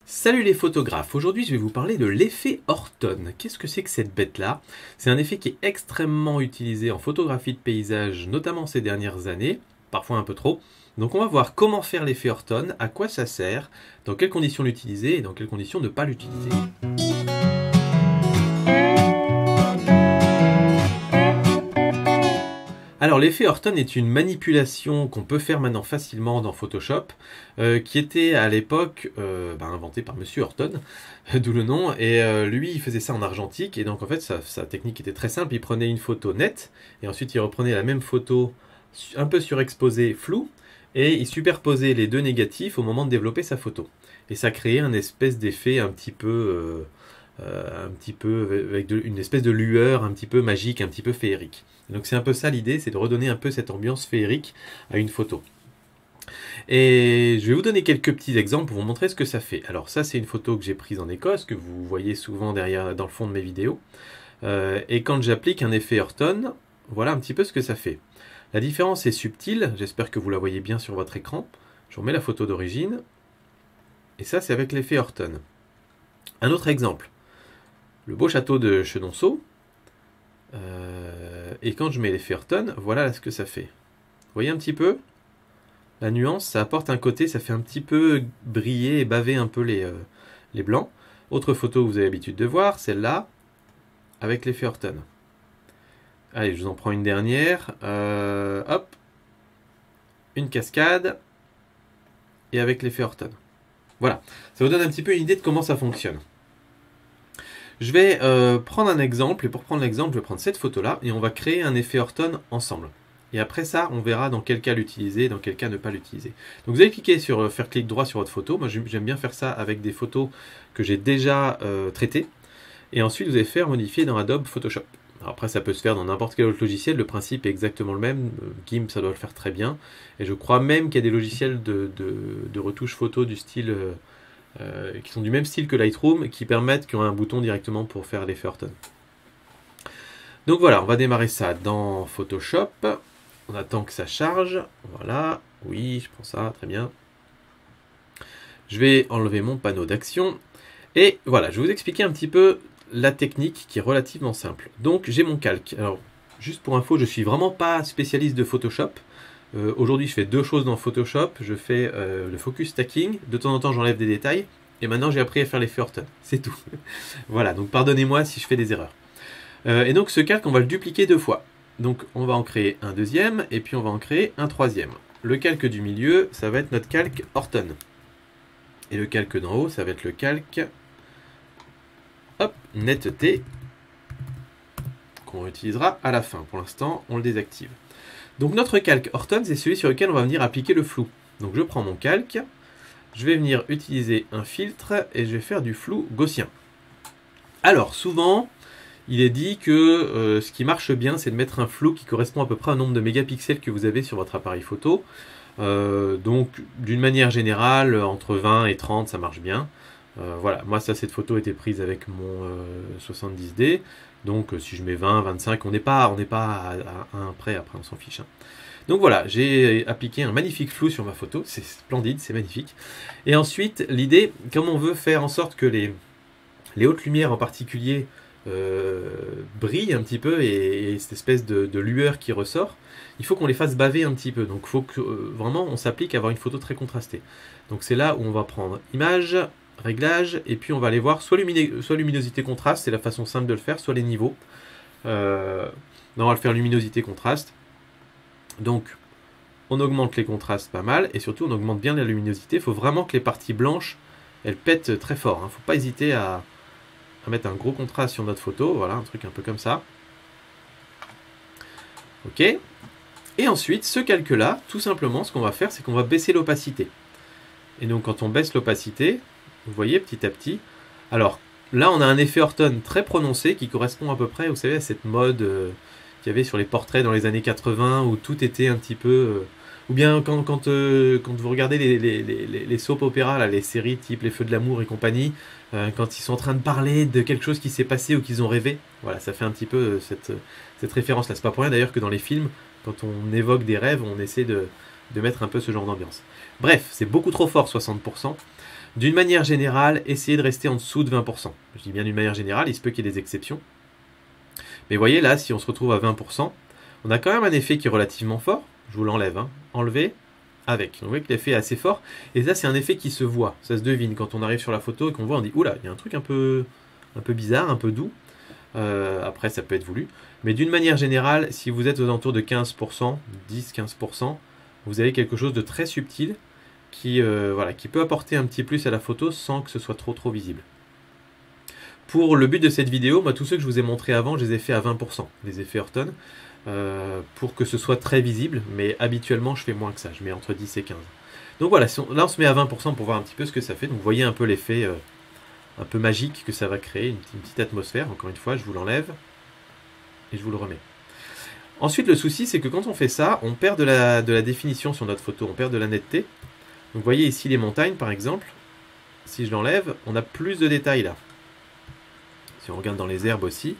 Salut les photographes, aujourd'hui je vais vous parler de l'effet Horton. Qu'est-ce que c'est que cette bête-là? C'est un effet qui est extrêmement utilisé en photographie de paysage, notamment ces dernières années, parfois un peu trop. Donc on va voir comment faire l'effet Horton, à quoi ça sert, dans quelles conditions l'utiliser et dans quelles conditions ne pas l'utiliser. Alors l'effet Horton est une manipulation qu'on peut faire maintenant facilement dans Photoshop, qui était à l'époque inventée par Monsieur Horton, d'où le nom, et lui il faisait ça en argentique, et donc en fait sa technique était très simple, il prenait une photo nette, et ensuite il reprenait la même photo un peu surexposée, floue, et il superposait les deux négatifs au moment de développer sa photo. Et ça créait un espèce d'effet un petit peu avec une espèce de lueur un petit peu magique, un petit peu féerique. Donc c'est un peu ça l'idée, c'est de redonner un peu cette ambiance féerique à une photo. Et je vais vous donner quelques petits exemples pour vous montrer ce que ça fait. Alors ça c'est une photo que j'ai prise en Écosse, que vous voyez souvent derrière dans le fond de mes vidéos. Et quand j'applique un effet Horton, voilà un petit peu ce que ça fait. La différence est subtile, j'espère que vous la voyez bien sur votre écran. Je remets la photo d'origine. Et ça c'est avec l'effet Horton. Un autre exemple. Le beau château de Chenonceau. Et quand je mets l'effet Horton, voilà ce que ça fait. Vous voyez un petit peu la nuance, ça apporte un côté, ça fait un petit peu briller et baver un peu les blancs. Autre photo que vous avez l'habitude de voir, celle-là, avec l'effet Horton. Allez, je vous en prends une dernière. Hop. Une cascade. Et avec l'effet Horton. Voilà, ça vous donne un petit peu une idée de comment ça fonctionne. Je vais prendre un exemple, et pour prendre l'exemple, je vais prendre cette photo-là, et on va créer un effet Horton ensemble. Et après ça, on verra dans quel cas l'utiliser, dans quel cas ne pas l'utiliser. Donc vous allez cliquer sur faire clic droit sur votre photo. Moi j'aime bien faire ça avec des photos que j'ai déjà traitées. Et ensuite vous allez faire modifier dans Adobe Photoshop. Alors après ça peut se faire dans n'importe quel autre logiciel, le principe est exactement le même. GIMP ça doit le faire très bien. Et je crois même qu'il y a des logiciels de retouche photo du style... qui sont du même style que Lightroom, qui permettent, qui ont un bouton directement pour faire l'effet Horton. Donc voilà, on va démarrer ça dans Photoshop. On attend que ça charge. Voilà, oui, je prends ça, très bien. Je vais enlever mon panneau d'action. Et voilà, je vais vous expliquer un petit peu la technique qui est relativement simple. Donc j'ai mon calque. Alors, juste pour info, je suis vraiment pas spécialiste de Photoshop. Aujourd'hui, je fais deux choses dans Photoshop. Je fais le focus stacking. De temps en temps, j'enlève des détails. Et maintenant, j'ai appris à faire l'effet Horton. C'est tout. Voilà, donc pardonnez-moi si je fais des erreurs. Et donc, ce calque, on va le dupliquer deux fois. Donc, on va en créer un deuxième. Et puis, on va en créer un troisième. Le calque du milieu, ça va être notre calque Horton. Et le calque d'en haut, ça va être le calque... Hop, netteté. Qu'on utilisera à la fin. Pour l'instant, on le désactive. Donc notre calque Horton, c'est celui sur lequel on va venir appliquer le flou. Donc je prends mon calque, je vais venir utiliser un filtre et je vais faire du flou gaussien. Alors souvent, il est dit que ce qui marche bien, c'est de mettre un flou qui correspond à peu près au nombre de mégapixels que vous avez sur votre appareil photo. Donc d'une manière générale, entre 20 et 30, ça marche bien. Voilà, moi cette photo était prise avec mon 70D. Donc si je mets 20, 25, on n'est pas à un près, après on s'en fiche. Hein. Donc voilà, j'ai appliqué un magnifique flou sur ma photo, c'est splendide, c'est magnifique. Et ensuite, l'idée, comme on veut faire en sorte que les hautes lumières en particulier brillent un petit peu et cette espèce de lueur qui ressort, il faut qu'on les fasse baver un petit peu. Donc il faut que vraiment on s'applique à avoir une photo très contrastée. Donc c'est là où on va prendre image, réglage, et puis on va aller voir soit luminosité contraste, c'est la façon simple de le faire, soit les niveaux. On va le faire luminosité contraste. Donc on augmente les contrastes pas mal, et surtout on augmente bien la luminosité. Il faut vraiment que les parties blanches, elles pètent très fort. Il ne faut pas hésiter à mettre un gros contraste sur notre photo, voilà, un truc un peu comme ça. Ok. Et ensuite, ce calque-là, tout simplement, ce qu'on va faire, c'est qu'on va baisser l'opacité. Et donc quand on baisse l'opacité, vous voyez petit à petit. Alors là, on a un effet Horton très prononcé qui correspond à peu près, vous savez, à cette mode qu'il y avait sur les portraits dans les années 80 où tout était un petit peu... ou bien quand vous regardez les soap opéras, là, les séries type Les Feux de l'amour et compagnie, quand ils sont en train de parler de quelque chose qui s'est passé ou qu'ils ont rêvé. Voilà, ça fait un petit peu cette référence-là. C'est pas pour rien d'ailleurs que dans les films, quand on évoque des rêves, on essaie de mettre un peu ce genre d'ambiance. Bref, c'est beaucoup trop fort, 60%. D'une manière générale, essayez de rester en dessous de 20%. Je dis bien d'une manière générale, il se peut qu'il y ait des exceptions. Mais voyez là, si on se retrouve à 20%, on a quand même un effet qui est relativement fort. Je vous l'enlève, hein. Enlever, avec. Donc, vous voyez que l'effet est assez fort. Et ça, c'est un effet qui se voit. Ça se devine quand on arrive sur la photo et qu'on voit, on dit, oula, il y a un truc un peu bizarre, un peu doux. Après, ça peut être voulu. Mais d'une manière générale, si vous êtes aux alentours de 15%, 10-15%, vous avez quelque chose de très subtil qui peut apporter un petit plus à la photo sans que ce soit trop visible. Pour le but de cette vidéo, moi, tous ceux que je vous ai montrés avant, je les ai fait à 20%, les effets Horton, pour que ce soit très visible, mais habituellement, je fais moins que ça, je mets entre 10 et 15. Donc voilà, là, on se met à 20% pour voir un petit peu ce que ça fait. Donc vous voyez un peu l'effet un peu magique que ça va créer, une petite atmosphère. Encore une fois, je vous l'enlève et je vous le remets. Ensuite, le souci, c'est que quand on fait ça, on perd de la définition sur notre photo, on perd de la netteté. Donc vous voyez ici les montagnes, par exemple. Si je l'enlève, on a plus de détails là. Si on regarde dans les herbes aussi,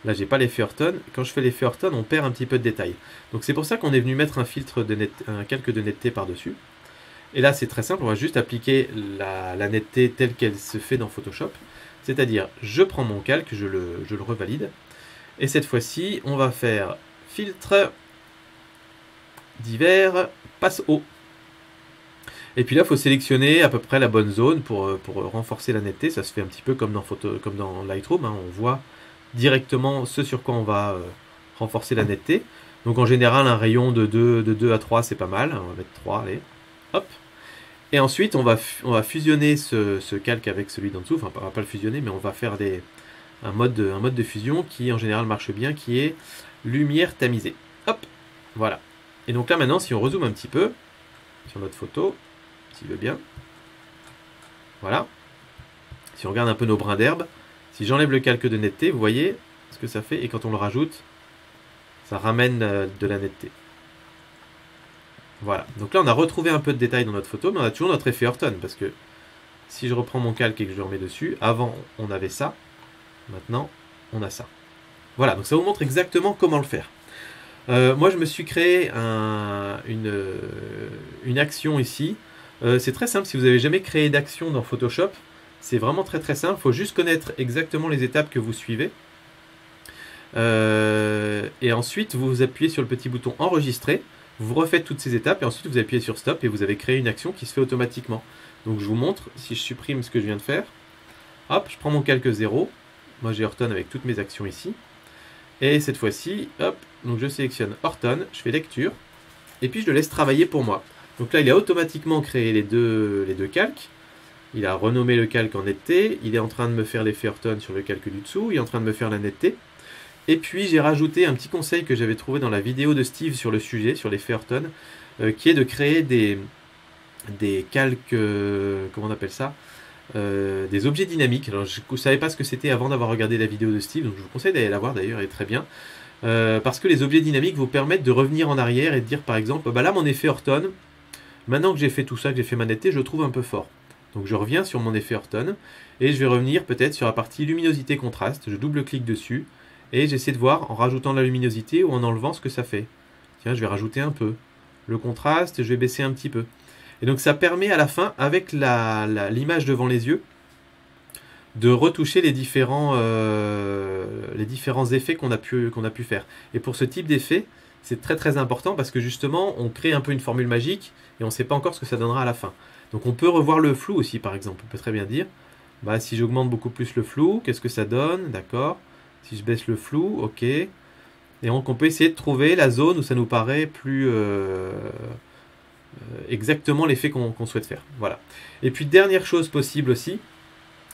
là j'ai pas l'effet Horton. Quand je fais l'effet Horton, on perd un petit peu de détails. Donc c'est pour ça qu'on est venu mettre un calque de netteté par-dessus. Et là c'est très simple, on va juste appliquer la netteté telle qu'elle se fait dans Photoshop. C'est-à-dire, je prends mon calque, je le revalide. Et cette fois-ci, on va faire filtre, divers, passe haut. Et puis là, il faut sélectionner à peu près la bonne zone pour renforcer la netteté. Ça se fait un petit peu comme dans Lightroom. Hein. On voit directement ce sur quoi on va renforcer la netteté. Donc en général, un rayon de 2 à 3, c'est pas mal. On va mettre 3, allez. Hop. Et ensuite, on va fusionner ce calque avec celui d'en dessous. Enfin, on va pas le fusionner, mais on va faire un mode de fusion qui en général marche bien, qui est lumière tamisée. Hop. Voilà. Et donc là, maintenant, si on rezoome un petit peu sur notre photo, s'il veut bien. Voilà. Si on regarde un peu nos brins d'herbe, si j'enlève le calque de netteté, vous voyez ce que ça fait. Et quand on le rajoute, ça ramène de la netteté. Voilà. Donc là, on a retrouvé un peu de détails dans notre photo, mais on a toujours notre effet Horton. Parce que si je reprends mon calque et que je le remets dessus, avant, on avait ça. Maintenant, on a ça. Voilà. Donc ça vous montre exactement comment le faire. Moi, je me suis créé une action ici. C'est très simple, si vous n'avez jamais créé d'action dans Photoshop, c'est vraiment très simple, il faut juste connaître exactement les étapes que vous suivez. Et ensuite, vous appuyez sur le petit bouton enregistrer, vous refaites toutes ces étapes, et ensuite vous appuyez sur stop, et vous avez créé une action qui se fait automatiquement. Donc je vous montre, si je supprime ce que je viens de faire, hop, je prends mon calque 0, moi j'ai Horton avec toutes mes actions ici, et cette fois-ci, hop, donc je sélectionne Horton, je fais lecture, et puis je le laisse travailler pour moi. Donc là, il a automatiquement créé les deux calques. Il a renommé le calque en netteté. Il est en train de me faire l'effet Horton sur le calque du dessous. Il est en train de me faire la netteté. Et puis, j'ai rajouté un petit conseil que j'avais trouvé dans la vidéo de Steve sur le sujet, sur l'effet Horton, qui est de créer des calques, comment on appelle ça, des objets dynamiques. Alors, je ne savais pas ce que c'était avant d'avoir regardé la vidéo de Steve, donc je vous conseille d'aller la voir d'ailleurs, elle est très bien. Parce que les objets dynamiques vous permettent de revenir en arrière et de dire par exemple, bah là mon effet Horton, maintenant que j'ai fait tout ça, que j'ai fait ma netteté, je le trouve un peu fort. Donc je reviens sur mon effet Horton et je vais revenir peut-être sur la partie luminosité contraste. Je double-clique dessus et j'essaie de voir en rajoutant la luminosité ou en enlevant ce que ça fait. Tiens, je vais rajouter un peu. Le contraste, je vais baisser un petit peu. Et donc ça permet à la fin, avec l'image devant les yeux, de retoucher les différents effets qu'on a pu faire. Et pour ce type d'effet, c'est très important parce que justement, on crée un peu une formule magique et on ne sait pas encore ce que ça donnera à la fin. Donc on peut revoir le flou aussi, par exemple. On peut très bien dire, bah, si j'augmente beaucoup plus le flou, qu'est-ce que ça donne? D'accord. Si je baisse le flou, ok. Et donc on peut essayer de trouver la zone où ça nous paraît plus exactement l'effet qu'on souhaite faire. Voilà. Et puis dernière chose possible aussi,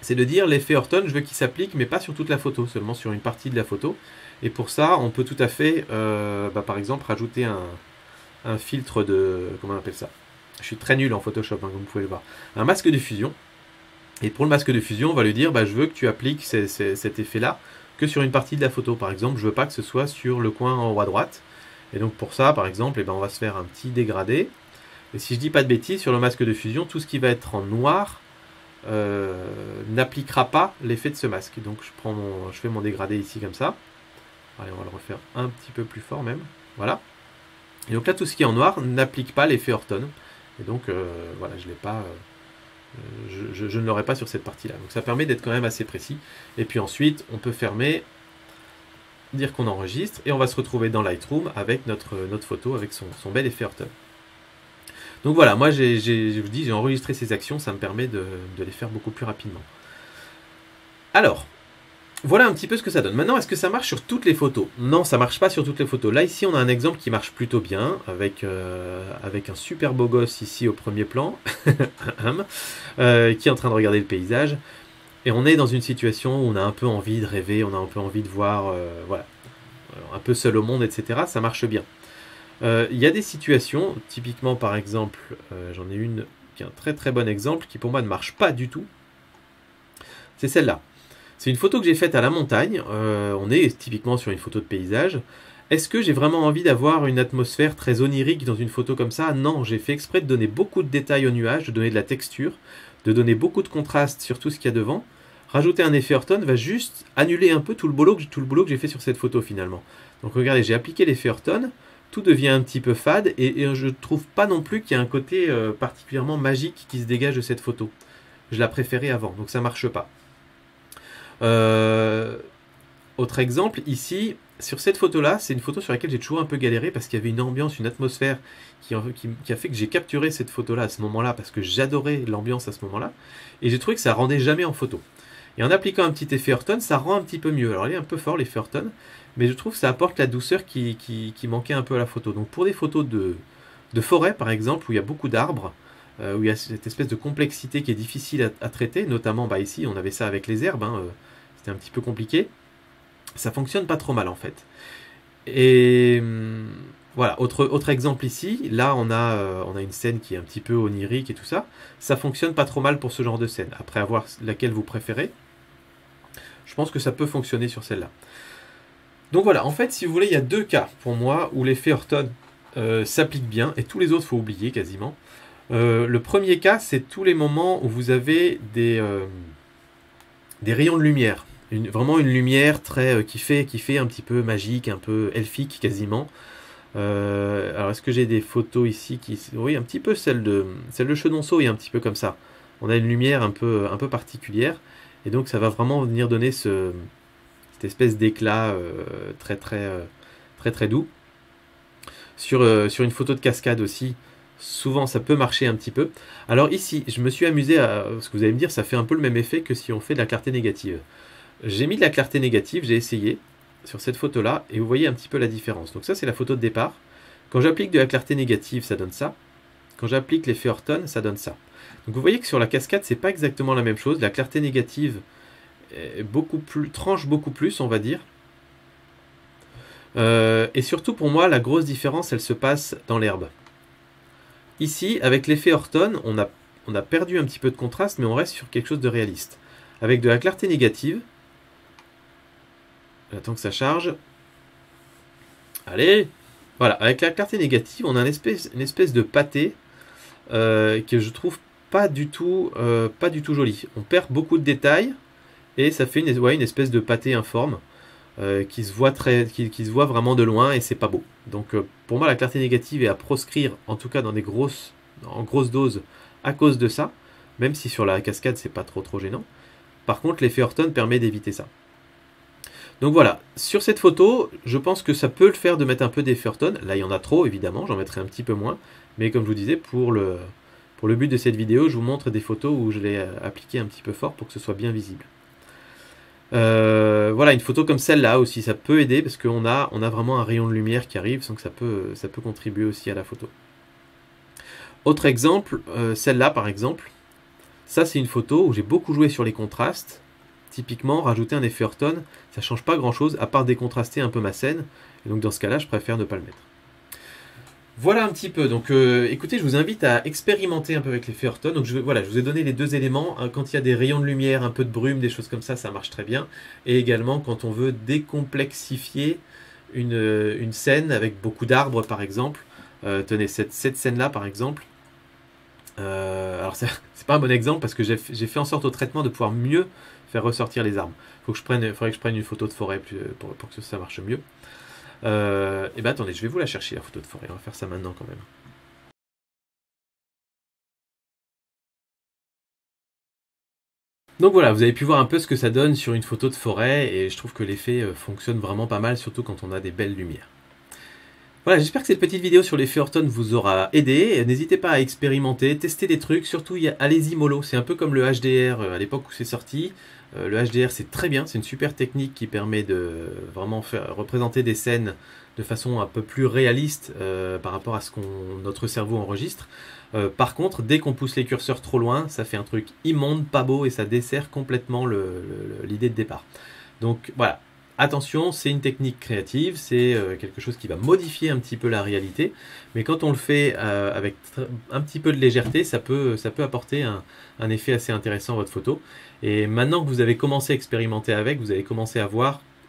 c'est de dire l'effet Horton, je veux qu'il s'applique, mais pas sur toute la photo, seulement sur une partie de la photo. Et pour ça, on peut tout à fait, par exemple, rajouter un filtre de... Comment on appelle ça? Je suis très nul en Photoshop, hein, comme vous pouvez le voir. Un masque de fusion. Et pour le masque de fusion, on va lui dire, je veux que tu appliques cet effet-là que sur une partie de la photo. Par exemple, je veux pas que ce soit sur le coin en haut à droite. Et donc pour ça, par exemple, on va se faire un petit dégradé. Et si je dis pas de bêtises, sur le masque de fusion, tout ce qui va être en noir n'appliquera pas l'effet de ce masque. Donc je fais mon dégradé ici comme ça. Allez, on va le refaire un petit peu plus fort même. Voilà. Et donc là, tout ce qui est en noir n'applique pas l'effet Horton. Et donc, voilà, je ne l'ai pas Je ne l'aurai pas sur cette partie-là. Donc ça permet d'être quand même assez précis. Et puis ensuite, on peut fermer, dire qu'on enregistre, et on va se retrouver dans Lightroom avec notre photo, avec son bel effet Horton. Donc voilà, moi je vous dis, j'ai enregistré ces actions, ça me permet de les faire beaucoup plus rapidement. Alors, voilà un petit peu ce que ça donne. Maintenant, est-ce que ça marche sur toutes les photos? Non, ça marche pas sur toutes les photos. Là, ici, on a un exemple qui marche plutôt bien, avec un super beau gosse ici au premier plan, qui est en train de regarder le paysage. Et on est dans une situation où on a un peu envie de rêver, on a un peu envie de voir, voilà, un peu seul au monde, etc. Ça marche bien. Il y a des situations, typiquement par exemple, j'en ai une qui est un très très bon exemple, qui pour moi ne marche pas du tout. C'est celle-là. C'est une photo que j'ai faite à la montagne. On est typiquement sur une photo de paysage. Est-ce que j'ai vraiment envie d'avoir une atmosphère très onirique dans une photo comme ça? Non, j'ai fait exprès de donner beaucoup de détails au nuage, de donner de la texture, de donner beaucoup de contraste sur tout ce qu'il y a devant. Rajouter un effet Horton va juste annuler un peu tout le boulot que j'ai fait sur cette photo finalement. Donc regardez, j'ai appliqué l'effet Horton, tout devient un petit peu fade et je ne trouve pas non plus qu'il y a un côté particulièrement magique qui se dégage de cette photo. Je la préférais avant, donc ça ne marche pas. Autre exemple, ici, sur cette photo-là, c'est une photo sur laquelle j'ai toujours un peu galéré parce qu'il y avait une ambiance, une atmosphère qui a fait que j'ai capturé cette photo-là à ce moment-là parce que j'adorais l'ambiance à ce moment-là et j'ai trouvé que ça rendait jamais en photo. Et en appliquant un petit effet Horton, ça rend un petit peu mieux. Alors il est un peu fort l'effet Horton, mais je trouve que ça apporte la douceur qui manquait un peu à la photo. Donc pour des photos de forêt par exemple, où il y a beaucoup d'arbres, où il y a cette espèce de complexité qui est difficile à traiter, notamment ici on avait ça avec les herbes, c'était un petit peu compliqué, ça fonctionne pas trop mal en fait. Et voilà, autre exemple ici, là on a une scène qui est un petit peu onirique et tout ça, ça fonctionne pas trop mal pour ce genre de scène. Après avoir laquelle vous préférez, je pense que ça peut fonctionner sur celle-là. Donc voilà, en fait si vous voulez, il y a deux cas pour moi où l'effet Horton s'applique bien, et tous les autres faut oublier quasiment. Le premier cas, c'est tous les moments où vous avez des rayons de lumière. Vraiment une lumière très qui fait un petit peu magique, un peu elfique quasiment. Alors est-ce que j'ai des photos ici qui... Oui, un petit peu celle de Chenonceau est un petit peu comme ça. On a une lumière un peu particulière, et donc ça va vraiment venir donner cette espèce d'éclat très doux. Sur une photo de cascade aussi, souvent ça peut marcher un petit peu. Alors ici, je me suis amusé à... Parce que vous allez me dire, ça fait un peu le même effet que si on fait de la clarté négative. J'ai mis de la clarté négative, j'ai essayé sur cette photo-là, et vous voyez un petit peu la différence. Donc ça, c'est la photo de départ. Quand j'applique de la clarté négative, ça donne ça. Quand j'applique l'effet Horton, ça donne ça. Donc vous voyez que sur la cascade, c'est pas exactement la même chose. La clarté négative est tranche beaucoup plus, on va dire. Et surtout pour moi, la grosse différence, elle se passe dans l'herbe. Ici, avec l'effet Horton, on a perdu un petit peu de contraste, mais on reste sur quelque chose de réaliste. Avec de la clarté négative, j'attends que ça charge. Allez, voilà, avec la clarté négative, on a une espèce de pâté que je trouve pas du tout joli. On perd beaucoup de détails et ça fait une espèce de pâté informe qui se voit vraiment de loin, et c'est pas beau. Donc pour moi, la clarté négative est à proscrire, en tout cas en grosse dose, à cause de ça, même si sur la cascade c'est pas trop gênant. Par contre, l'effet Horton permet d'éviter ça. Donc voilà, sur cette photo, je pense que ça peut le faire de mettre un peu d'effet Horton. Là, il y en a trop, évidemment, j'en mettrai un petit peu moins. Mais comme je vous disais, pour le but de cette vidéo, je vous montre des photos où je l'ai appliqué un petit peu fort pour que ce soit bien visible. Voilà, une photo comme celle-là aussi, ça peut aider parce qu'on a vraiment un rayon de lumière qui arrive, donc ça peut contribuer aussi à la photo. Autre exemple, celle-là par exemple. Ça, c'est une photo où j'ai beaucoup joué sur les contrastes. Typiquement, rajouter un effet Horton, ça ne change pas grand-chose, à part décontraster un peu ma scène. Et donc, dans ce cas-là, je préfère ne pas le mettre. Voilà un petit peu. Donc, écoutez, je vous invite à expérimenter un peu avec l'effet Horton. Donc, voilà, je vous ai donné les deux éléments. Quand il y a des rayons de lumière, un peu de brume, des choses comme ça marche très bien. Et également, quand on veut décomplexifier une scène avec beaucoup d'arbres, par exemple. Tenez, cette scène-là, par exemple. Alors c'est pas un bon exemple parce que j'ai fait en sorte au traitement de pouvoir mieux faire ressortir les arbres. Faudrait que je prenne une photo de forêt pour que ça marche mieux. Et ben attendez, je vais vous la chercher la photo de forêt. On va faire ça maintenant quand même. Donc voilà, vous avez pu voir un peu ce que ça donne sur une photo de forêt, et je trouve que l'effet fonctionne vraiment pas mal, surtout quand on a des belles lumières. Voilà, j'espère que cette petite vidéo sur l'effet Orton vous aura aidé. N'hésitez pas à expérimenter, tester des trucs, surtout allez-y mollo, c'est un peu comme le HDR à l'époque où c'est sorti. Le HDR c'est très bien, c'est une super technique qui permet de vraiment représenter des scènes de façon un peu plus réaliste par rapport à ce que notre cerveau enregistre. Par contre, dès qu'on pousse les curseurs trop loin, ça fait un truc immonde, pas beau, et ça dessert complètement l'idée de départ. Donc voilà, attention, c'est une technique créative, c'est quelque chose qui va modifier un petit peu la réalité, mais quand on le fait avec un petit peu de légèreté, ça peut apporter un effet assez intéressant à votre photo. Et maintenant que vous avez commencé à expérimenter avec, vous avez commencé à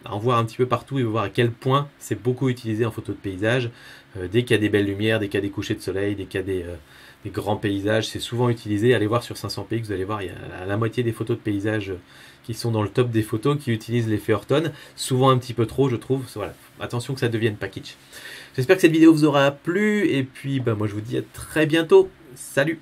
en voir un petit peu partout et voir à quel point c'est beaucoup utilisé en photo de paysage. Dès qu'il y a des belles lumières, dès qu'il y a des couchers de soleil, dès qu'il y a des grands paysages, c'est souvent utilisé. Allez voir sur 500px, vous allez voir, il y a la moitié des photos de paysage qui sont dans le top des photos qui utilisent l'effet Orton. Souvent un petit peu trop, je trouve. Voilà, attention que ça devienne pas kitsch. J'espère que cette vidéo vous aura plu, et puis moi je vous dis à très bientôt. Salut!